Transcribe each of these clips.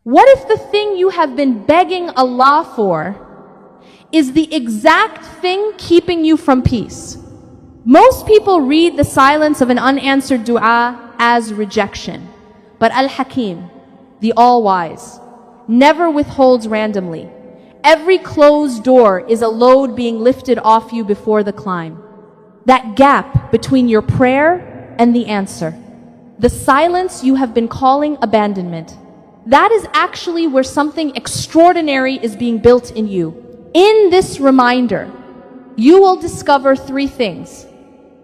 What if the thing you have been begging Allah for is the exact thing keeping you from peace? Most people read the silence of an unanswered dua as rejection. But Al-Hakim, the All-Wise, never withholds randomly. Every closed door is a load being lifted off you before the climb. That gap between your prayer and the answer, the silence you have been calling abandonment, that is actually where something extraordinary is being built in you. In this reminder, you will discover three things.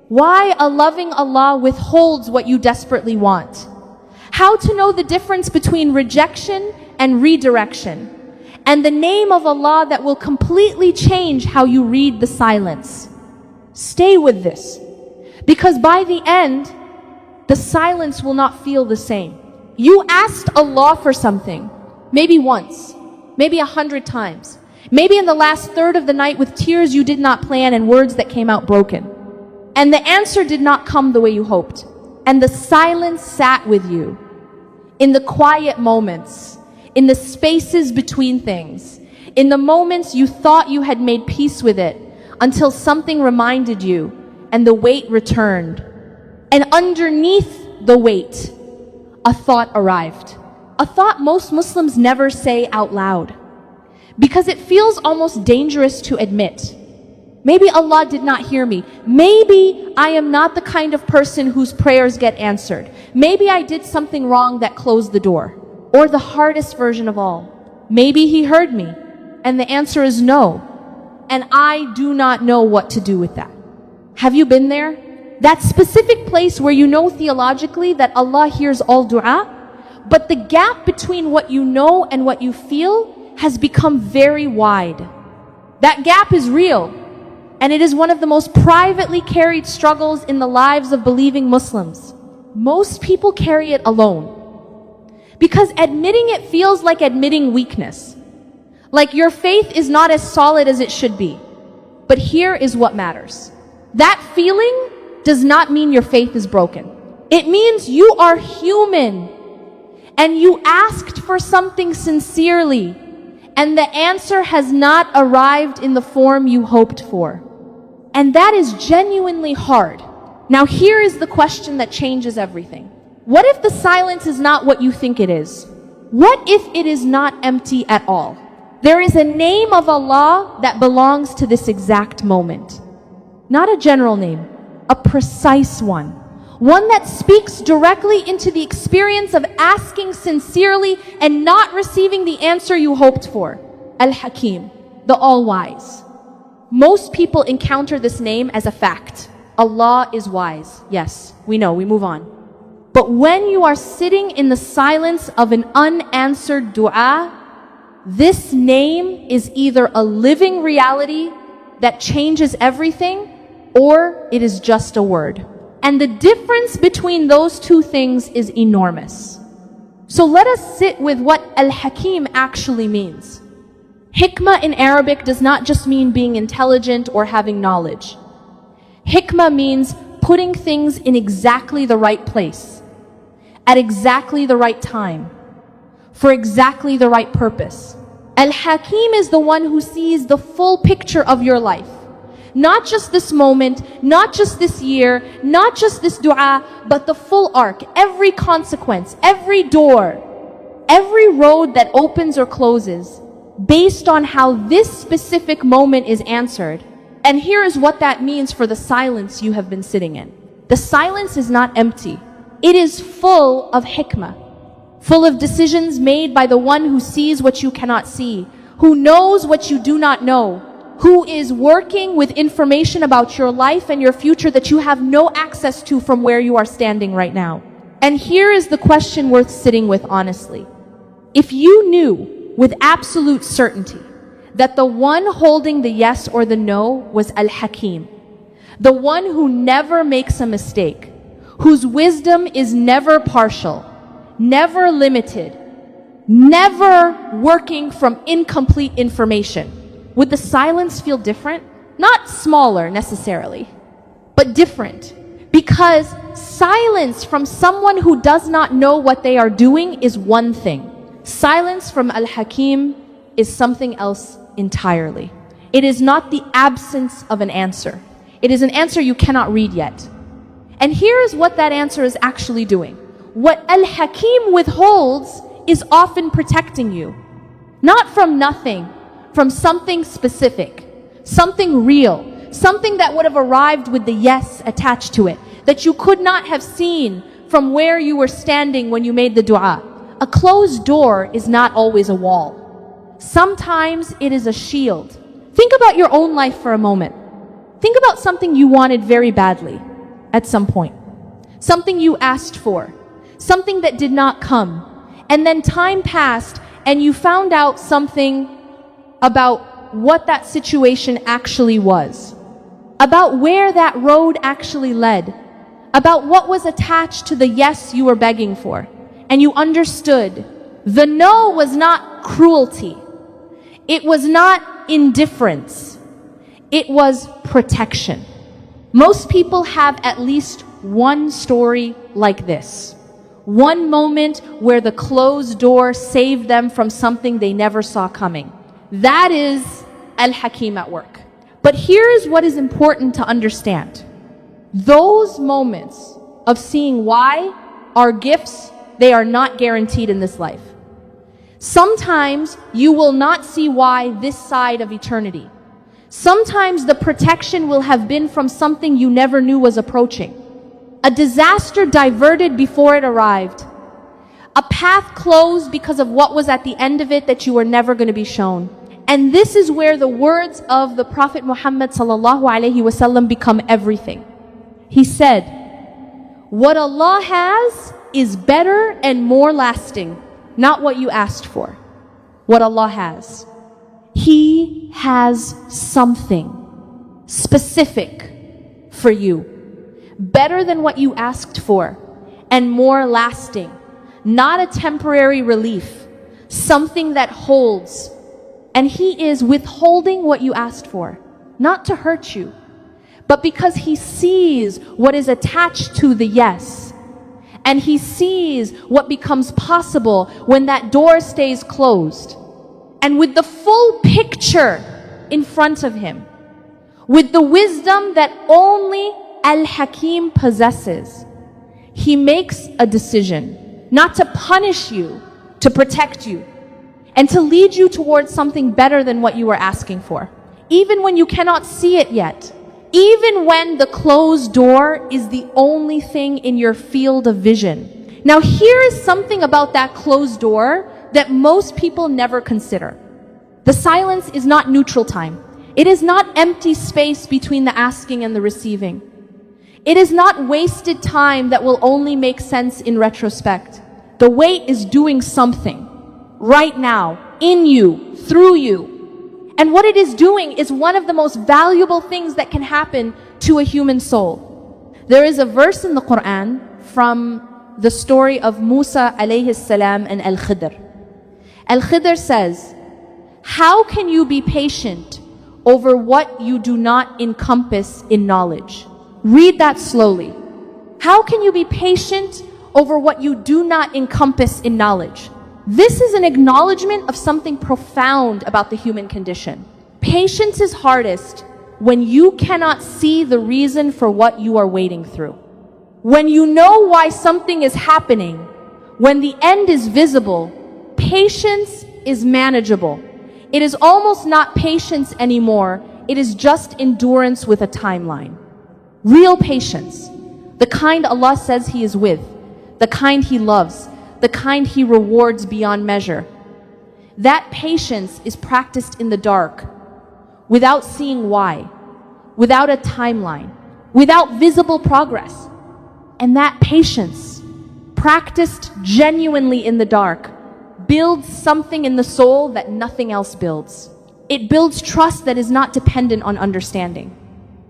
Why a loving Allah withholds what you desperately want. How to know the difference between rejection and redirection. And the name of Allah that will completely change how you read the silence. Stay with this. Because by the end, the silence will not feel the same. You asked Allah for something, maybe once, maybe 100 times, maybe in the last third of the night with tears you did not plan and words that came out broken. And the answer did not come the way you hoped. And the silence sat with you. In the quiet moments, in the spaces between things, in the moments you thought you had made peace with it, until something reminded you and the weight returned. And underneath the weight, a thought arrived. A thought most Muslims never say out loud because it feels almost dangerous to admit. Maybe Allah did not hear me. Maybe I am not the kind of person whose prayers get answered. Maybe I did something wrong that closed the door. Or the hardest version of all, maybe He heard me and the answer is no. And I do not know what to do with that. Have you been there? That specific place where you know theologically that Allah hears all dua, but the gap between what you know and what you feel has become very wide. That gap is real, and it is one of the most privately carried struggles in the lives of believing Muslims. Most people carry it alone, because admitting it feels like admitting weakness. Like your faith is not as solid as it should be. But here is what matters. That feeling does not mean your faith is broken. It means you are human and you asked for something sincerely and the answer has not arrived in the form you hoped for. And that is genuinely hard. Now here is the question that changes everything. What if the silence is not what you think it is? What if it is not empty at all? There is a name of Allah that belongs to this exact moment. Not a general name, a precise one. One that speaks directly into the experience of asking sincerely and not receiving the answer you hoped for. Al-Hakim, the All-Wise. Most people encounter this name as a fact. Allah is wise. Yes, we know, we move on. But when you are sitting in the silence of an unanswered dua, this name is either a living reality that changes everything, or it is just a word. And the difference between those two things is enormous. So let us sit with what Al-Hakim actually means. Hikmah in Arabic does not just mean being intelligent or having knowledge. Hikmah means putting things in exactly the right place, at exactly the right time, for exactly the right purpose. Al-Hakim is the one who sees the full picture of your life. Not just this moment, not just this year, not just this dua, but the full arc, every consequence, every door, every road that opens or closes, based on how this specific moment is answered. And here is what that means for the silence you have been sitting in. The silence is not empty. It is full of hikmah. Full of decisions made by the one who sees what you cannot see, who knows what you do not know, who is working with information about your life and your future that you have no access to from where you are standing right now. And here is the question worth sitting with honestly. If you knew with absolute certainty that the one holding the yes or the no was Al-Hakim, the one who never makes a mistake, whose wisdom is never partial, never limited, never working from incomplete information, would the silence feel different? Not smaller necessarily, but different. Because silence from someone who does not know what they are doing is one thing. Silence from Al-Hakim is something else entirely. It is not the absence of an answer. It is an answer you cannot read yet. And here is what that answer is actually doing. What Al-Hakim withholds is often protecting you. Not from nothing, from something specific, something real, something that would have arrived with the yes attached to it, that you could not have seen from where you were standing when you made the dua. A closed door is not always a wall. Sometimes it is a shield. Think about your own life for a moment. Think about something you wanted very badly at some point. Something you asked for. Something that did not come. And then time passed and you found out something about what that situation actually was. About where that road actually led. About what was attached to the yes you were begging for. And you understood the no was not cruelty. It was not indifference. It was protection. Most people have at least one story like this. One moment where the closed door saved them from something they never saw coming. That is Al-Hakim at work. But here is what is important to understand. Those moments of seeing why are gifts. They are not guaranteed in this life. Sometimes you will not see why this side of eternity. Sometimes the protection will have been from something you never knew was approaching. A disaster diverted before it arrived. A path closed because of what was at the end of it that you were never going to be shown. And this is where the words of the Prophet Muhammad ﷺ become everything. He said, what Allah has is better and more lasting, not what you asked for. What Allah has. He has something specific for you. Better than what you asked for and more lasting. Not a temporary relief. Something that holds. And He is withholding what you asked for. Not to hurt you, but because He sees what is attached to the yes. And He sees what becomes possible when that door stays closed. And with the full picture in front of Him, with the wisdom that only Al-Hakim possesses, He makes a decision not to punish you, to protect you, and to lead you towards something better than what you were asking for. Even when you cannot see it yet. Even when the closed door is the only thing in your field of vision. Now here is something about that closed door that most people never consider. The silence is not neutral time. It is not empty space between the asking and the receiving. It is not wasted time that will only make sense in retrospect. The wait is doing something right now, in you, through you. And what it is doing is one of the most valuable things that can happen to a human soul. There is a verse in the Quran from the story of Musa alayhi salam and Al-Khidr. Al-Khidr says, how can you be patient over what you do not encompass in knowledge? Read that slowly. How can you be patient over what you do not encompass in knowledge? This is an acknowledgement of something profound about the human condition. Patience is hardest when you cannot see the reason for what you are waiting through. When you know why something is happening, when the end is visible, patience is manageable. It is almost not patience anymore. It is just endurance with a timeline. Real patience, the kind Allah says He is with, the kind He loves, the kind He rewards beyond measure. That patience is practiced in the dark, without seeing why, without a timeline, without visible progress. And that patience, practiced genuinely in the dark, builds something in the soul that nothing else builds. It builds trust that is not dependent on understanding.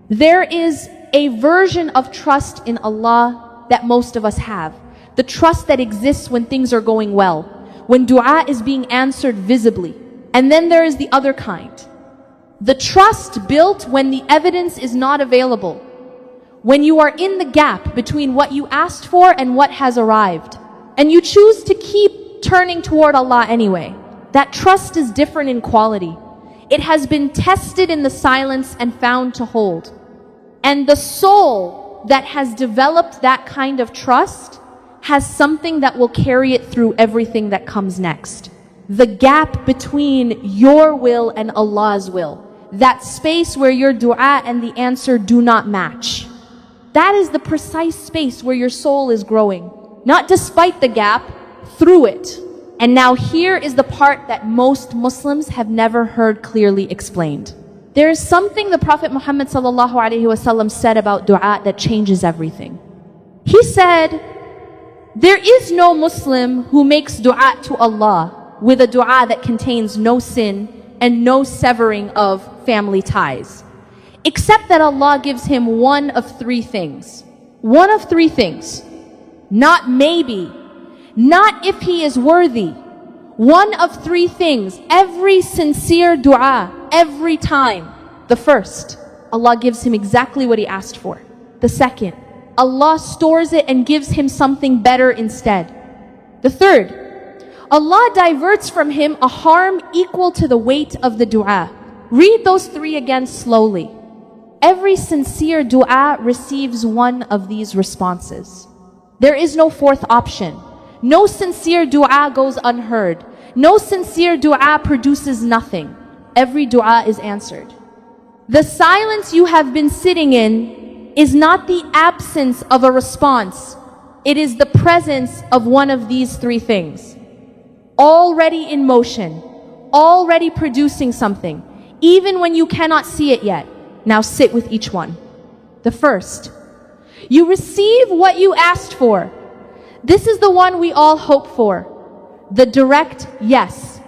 There is a version of trust in Allah that most of us have. The trust that exists when things are going well, when dua is being answered visibly. And then there is the other kind. The trust built when the evidence is not available. When you are in the gap between what you asked for and what has arrived. And you choose to keep turning toward Allah anyway. That trust is different in quality. It has been tested in the silence and found to hold. And the soul that has developed that kind of trust has something that will carry it through everything that comes next. The gap between your will and Allah's will. That space where your dua and the answer do not match. That is the precise space where your soul is growing. Not despite the gap, through it. And now here is the part that most Muslims have never heard clearly explained. There is something the Prophet Muhammad ﷺ said about dua that changes everything. He said, there is no Muslim who makes dua to Allah with a dua that contains no sin and no severing of family ties, except that Allah gives him one of three things. One of three things. Not maybe. Not if he is worthy. One of three things. Every sincere dua, every time. The first, Allah gives him exactly what he asked for. The second, Allah stores it and gives him something better instead. The third, Allah diverts from him a harm equal to the weight of the dua. Read those three again slowly. Every sincere dua receives one of these responses. There is no fourth option. No sincere dua goes unheard. No sincere dua produces nothing. Every dua is answered. The silence you have been sitting in is not the absence of a response. It is the presence of one of these three things. Already in motion, already producing something, even when you cannot see it yet. Now sit with each one. The first, you receive what you asked for. This is the one we all hope for. The direct yes.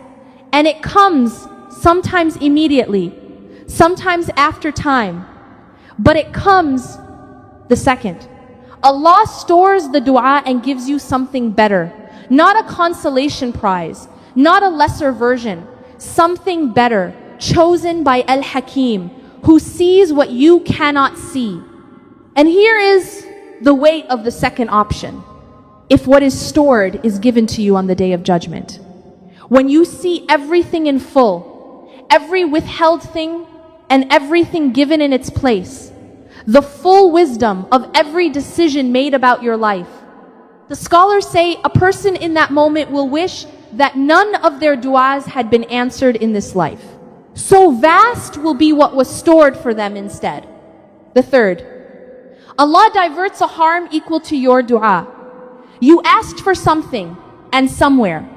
And it comes sometimes immediately, sometimes after time. But it comes the second. Allah stores the dua and gives you something better. Not a consolation prize, not a lesser version, something better, chosen by Al-Hakim, who sees what you cannot see. And here is the weight of the second option. If what is stored is given to you on the day of judgment, when you see everything in full, every withheld thing and everything given in its place, the full wisdom of every decision made about your life, the scholars say a person in that moment will wish that none of their du'as had been answered in this life. So vast will be what was stored for them instead. The third, Allah diverts a harm equal to your dua. You asked for something and somewhere,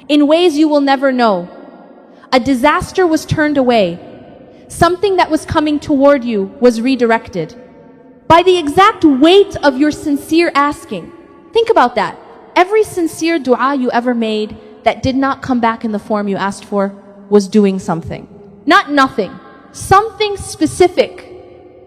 in ways you will never know. A disaster was turned away. Something that was coming toward you was redirected. By the exact weight of your sincere asking. Think about that. Every sincere dua you ever made that did not come back in the form you asked for was doing something. Not nothing. Something specific.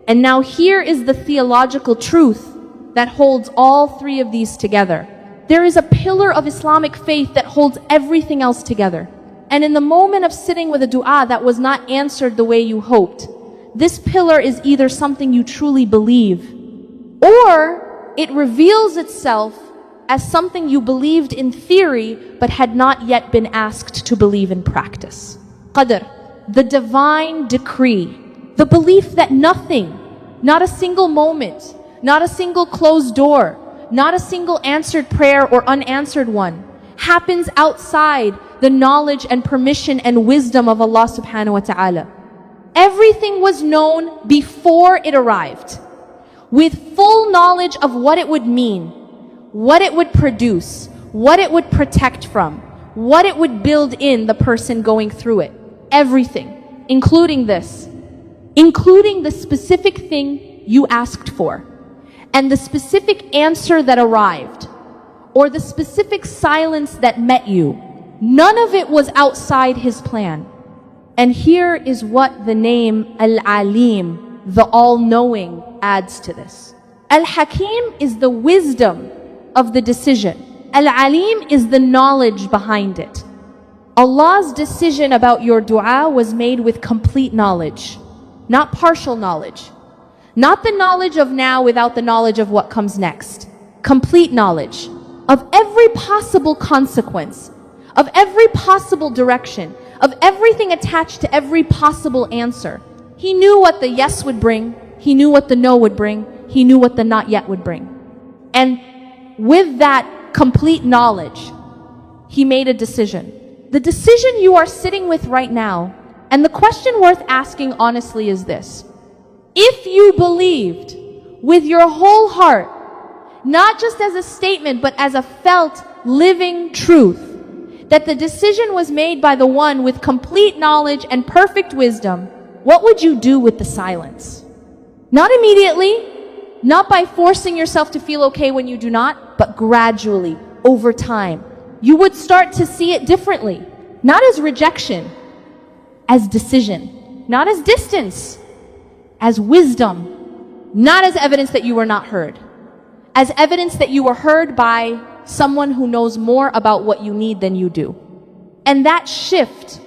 And now here is the theological truth that holds all three of these together. There is a pillar of Islamic faith that holds everything else together. And in the moment of sitting with a dua that was not answered the way you hoped, this pillar is either something you truly believe, or it reveals itself as something you believed in theory but had not yet been asked to believe in practice. Qadr, the divine decree, the belief that nothing, not a single moment, not a single closed door, not a single answered prayer or unanswered one, happens outside the knowledge and permission and wisdom of Allah subhanahu wa ta'ala. Everything was known before it arrived, with full knowledge of what it would mean, what it would produce, what it would protect from, what it would build in the person going through it. Everything, including this, including the specific thing you asked for, and the specific answer that arrived, or the specific silence that met you. None of it was outside His plan. And here is what the name Al-Alim, the all-knowing, adds to this. Al-Hakim is the wisdom of the decision. Al-Alim is the knowledge behind it. Allah's decision about your dua was made with complete knowledge, not partial knowledge. Not the knowledge of now without the knowledge of what comes next. Complete knowledge. of every possible consequence, of every possible direction, of everything attached to every possible answer. He knew what the yes would bring. He knew what the no would bring. He knew what the not yet would bring. And with that complete knowledge, he made a decision. The decision you are sitting with right now, and the question worth asking honestly is this. If you believed with your whole heart, not just as a statement, but as a felt, living truth, that the decision was made by the one with complete knowledge and perfect wisdom, what would you do with the silence? Not immediately, not by forcing yourself to feel okay when you do not, but gradually, over time. You would start to see it differently, not as rejection, as decision, not as distance, as wisdom, not as evidence that you were not heard, as evidence that you were heard by someone who knows more about what you need than you do. And that shift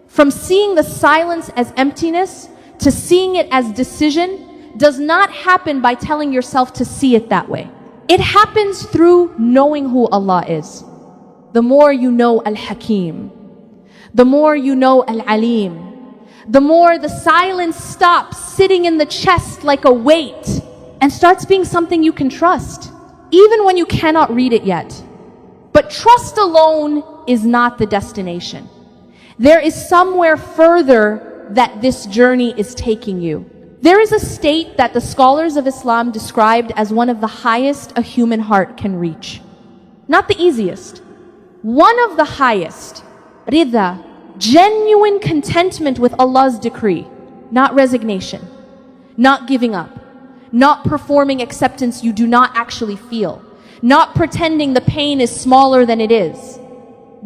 from seeing the silence as emptiness to seeing it as decision does not happen by telling yourself to see it that way. It happens through knowing who Allah is. The more you know Al-Hakim, the more you know Al-Alim, the more the silence stops sitting in the chest like a weight and starts being something you can trust, even when you cannot read it yet. But trust alone is not the destination. There is somewhere further that this journey is taking you. There is a state that the scholars of Islam described as one of the highest a human heart can reach. Not the easiest. One of the highest. Rida, genuine contentment with Allah's decree. Not resignation. Not giving up. Not performing acceptance you do not actually feel. Not pretending the pain is smaller than it is.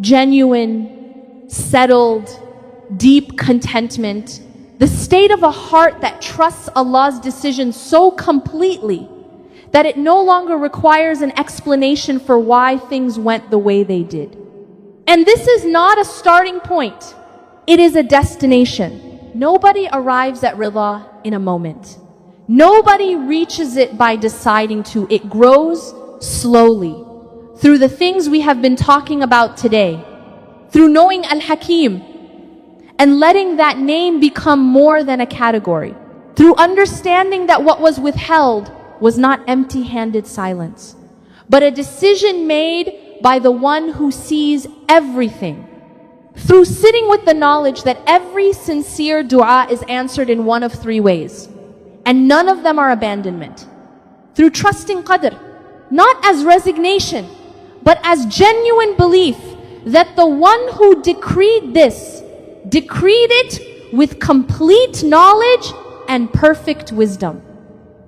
Genuine, settled, deep contentment. The state of a heart that trusts Allah's decision so completely that it no longer requires an explanation for why things went the way they did. And this is not a starting point. It is a destination. Nobody arrives at Rida in a moment. Nobody reaches it by deciding to. It grows slowly through the things we have been talking about today, through knowing Al-Hakim and letting that name become more than a category, through understanding that what was withheld was not empty-handed silence, but a decision made by the one who sees everything, through sitting with the knowledge that every sincere dua is answered in one of three ways, and none of them are abandonment, through trusting qadr, not as resignation, but as genuine belief that the one who decreed this, decreed it with complete knowledge and perfect wisdom.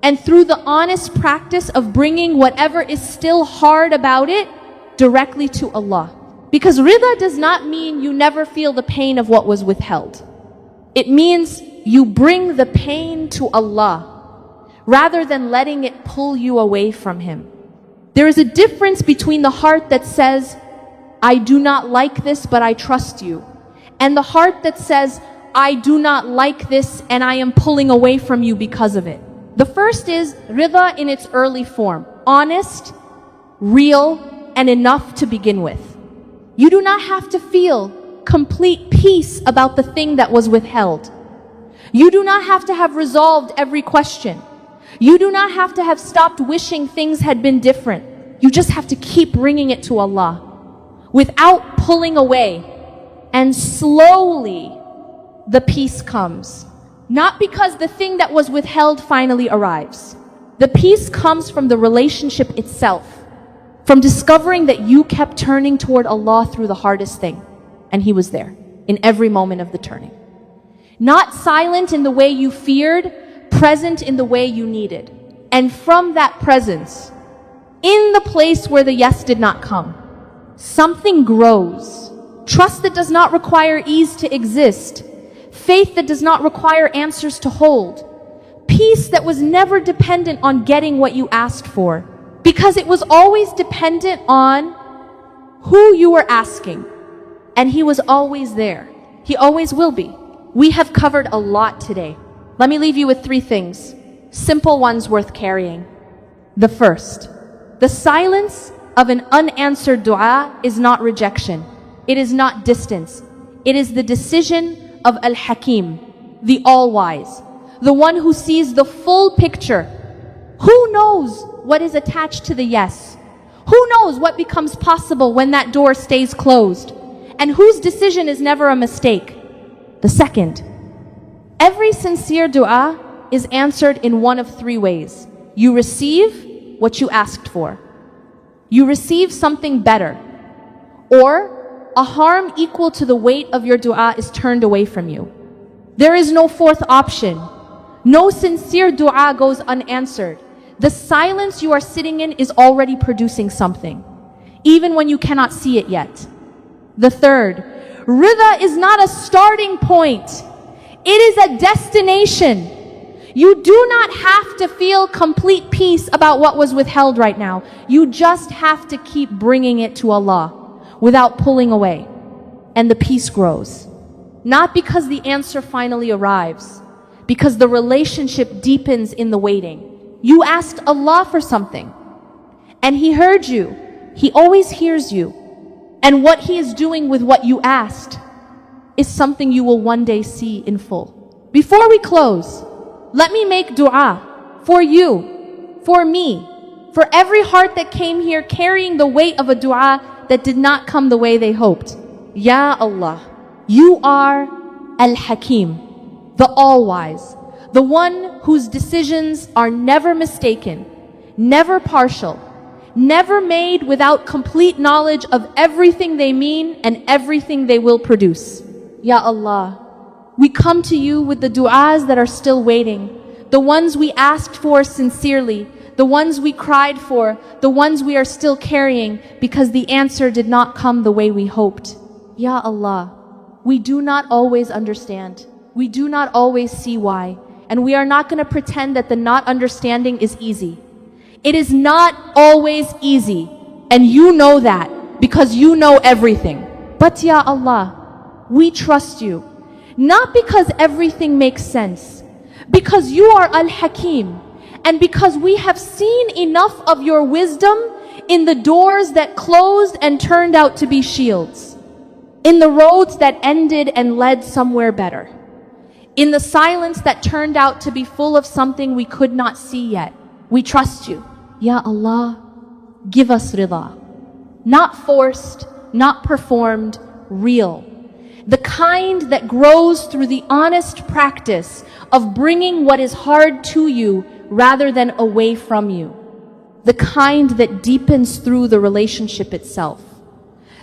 And through the honest practice of bringing whatever is still hard about it directly to Allah. Because Rida does not mean you never feel the pain of what was withheld. It means you bring the pain to Allah rather than letting it pull you away from Him. There is a difference between the heart that says, I do not like this, but I trust you, and the heart that says, I do not like this and I am pulling away from you because of it. The first is Rida in its early form, honest, real, and enough to begin with. You do not have to feel complete peace about the thing that was withheld. You do not have to have resolved every question. You do not have to have stopped wishing things had been different. You just have to keep bringing it to Allah without pulling away. And slowly the peace comes. Not because the thing that was withheld finally arrives. The peace comes from the relationship itself. From discovering that you kept turning toward Allah through the hardest thing. And He was there in every moment of the turning. Not silent in the way you feared, present in the way you needed. And from that presence, in the place where the yes did not come, something grows. Trust that does not require ease to exist. Faith that does not require answers to hold. Peace that was never dependent on getting what you asked for, because it was always dependent on who you were asking. And He was always there. He always will be. We have covered a lot today. Let me leave you with three things, simple ones worth carrying. The first, the silence of an unanswered dua is not rejection. It is not distance. It is the decision of Al-Hakim, the All-Wise, the one who sees the full picture. Who knows what is attached to the yes? Who knows what becomes possible when that door stays closed? And whose decision is never a mistake? The second. Every sincere dua is answered in one of three ways. You receive what you asked for. You receive something better. Or a harm equal to the weight of your dua is turned away from you. There is no fourth option. No sincere dua goes unanswered. The silence you are sitting in is already producing something, even when you cannot see it yet. The third, rida is not a starting point. It is a destination. You do not have to feel complete peace about what was withheld right now. You just have to keep bringing it to Allah without pulling away. And the peace grows. Not because the answer finally arrives, because the relationship deepens in the waiting. You asked Allah for something, and He heard you. He always hears you. And what He is doing with what you asked is something you will one day see in full. Before we close, let me make dua for you, for me, for every heart that came here carrying the weight of a dua that did not come the way they hoped. Ya Allah, you are Al-Hakim, the All-Wise, the one whose decisions are never mistaken, never partial, never made without complete knowledge of everything they mean and everything they will produce. Ya Allah, we come to you with the du'as that are still waiting, the ones we asked for sincerely, the ones we cried for, the ones we are still carrying because the answer did not come the way we hoped. Ya Allah, we do not always understand. We do not always see why. And we are not going to pretend that the not understanding is easy. It is not always easy. And you know that because you know everything. But Ya Allah, we trust you. Not because everything makes sense. Because you are Al-Hakim. And because we have seen enough of your wisdom in the doors that closed and turned out to be shields. In the roads that ended and led somewhere better. In the silence that turned out to be full of something we could not see yet. We trust you. Ya Allah, give us rida. Not forced, not performed, real. The kind that grows through the honest practice of bringing what is hard to you rather than away from you. The kind that deepens through the relationship itself.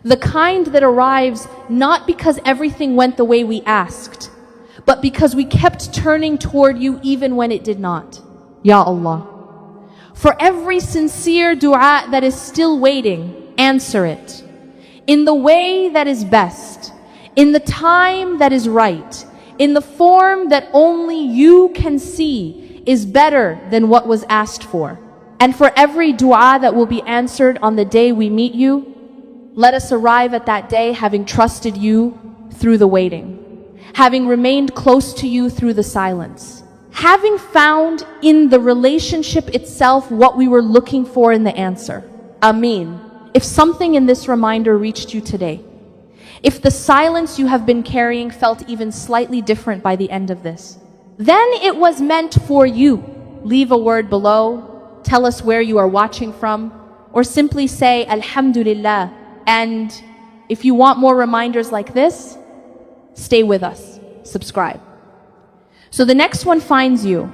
The kind that arrives not because everything went the way we asked, but because we kept turning toward you even when it did not. Ya Allah. For every sincere dua that is still waiting, answer it. In the way that is best, in the time that is right, in the form that only you can see is better than what was asked for. And for every dua that will be answered on the day we meet you, let us arrive at that day having trusted you through the waiting. Having remained close to you through the silence, having found in the relationship itself what we were looking for in the answer. Ameen. If something in this reminder reached you today, if the silence you have been carrying felt even slightly different by the end of this, then it was meant for you. Leave a word below, tell us where you are watching from, or simply say Alhamdulillah. And if you want more reminders like this, stay with us. Subscribe. So the next one finds you